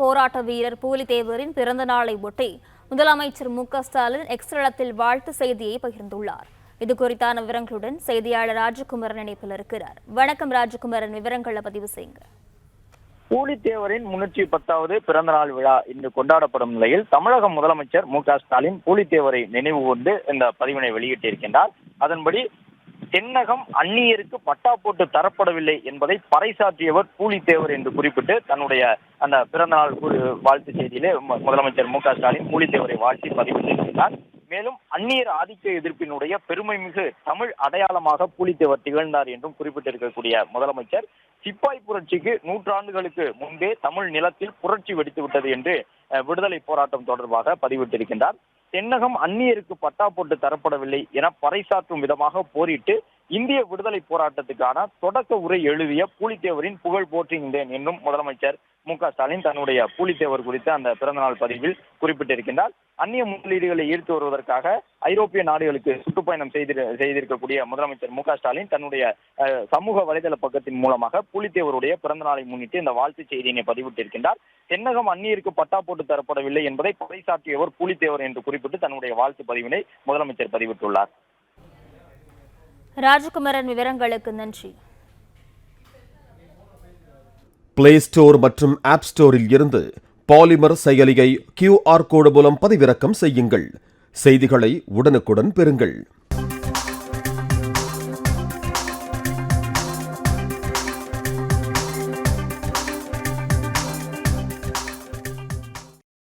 போராட்ட வீரர் பூலித்தேவரின் பிறந்த நாளை ஒட்டி முதலமைச்சர் மு.க.ஸ்டாலின் எக்ஸ் தளத்தில் வாழ்த்து செய்தியை பகிர்ந்துள்ளார். இது குறித்தான விவரங்களுடன் செய்தியாளர் ராஜகுமாரன் இணைப்பில் இருக்கிறார். வணக்கம் ராஜகுமாரன், விவரங்களை பதிவு செய்யுங்க. பூலித்தேவரின் 310வது பிறந்த நாள் விழா இன்று கொண்டாடப்படும் நிலையில் தமிழக முதலமைச்சர் மு.க.ஸ்டாலின் பூலித்தேவரை நினைவு கூர்ந்து இந்த பதிவினை வெளியிட்டிருக்கின்றார். அதன்படி தென்னகம் அந்நியருக்கு பட்டா போட்டு தரப்படவில்லை என்பதை பறைசாற்றியவர் பூலித்தேவர் என்று குறிப்பிட்டு தன்னுடைய அந்த பிறந்த நாள் வாழ்த்து செய்தியிலே முதலமைச்சர் மு.க.ஸ்டாலின் பூலித்தேவரை வாழ்த்தி பதிவிட்டிருக்கிறார். மேலும் அந்நியர் ஆதிக்க எதிர்ப்பினுடைய பெருமை மிகு தமிழ் அடையாளமாக பூலித்தேவர் திகழ்ந்தார் என்றும் குறிப்பிட்டிருக்கக்கூடிய முதலமைச்சர் சிப்பாய் புரட்சிக்கு 100 ஆண்டுகளுக்கு முன்பே தமிழ் நிலத்தில் புரட்சி வெடித்து விட்டது என்று விடுதலை போராட்டம் தொடர்பாக பதிவிட்டிருக்கின்றார். தென்னகம் அந்நியருக்கு பட்டா போட்டு தரப்படவில்லை என பறைசாற்றும் விதமாக போரிட்டு இந்திய விடுதலை போராட்டத்துக்கான தொடக்க உரை எழுதிய பூலித்தேவரின் புகழ் போற்றுகின்றேன் என்றும் முதலமைச்சர் மு.க.ஸ்டாலின் தன்னுடைய பூலித்தேவர் குறித்த அந்த பிறந்தநாள் பதிவில் குறிப்பிட்டிருக்கின்றார். அந்நிய முதலீடுகளை ஈர்த்து வருவதற்காக ஐரோப்பிய நாடுகளுக்கு சுற்றுப்பயணம் செய்திருக்கக்கூடிய முதலமைச்சர் மு.க.ஸ்டாலின் தன்னுடைய சமூக வலைதள பக்கத்தின் மூலமாக பூலித்தேவருடைய பிறந்த நாளை முன்னிட்டு இந்த வாழ்த்து செய்தியினை பதிவிட்டிருக்கின்றார். தென்னகம் அந்நியருக்கு பட்டா போட்டு தரப்படவில்லை என்பதை பறைசாற்றியவர் பூலித்தேவர் என்று குறிப்பிட்டு தன்னுடைய வாழ்த்து பதிவினை முதலமைச்சர் பதிவிட்டுள்ளார். ராஜகுமாரன், விவரங்களுக்கு நன்றி. பிளே ஸ்டோர் மற்றும் ஆப் ஸ்டோரில் இருந்து பாலிமர் செயலியை QR கோடு மூலம் பதிவிறக்கம் செய்யுங்கள். செய்திகளை உடனுக்குடன் பெறுங்கள்.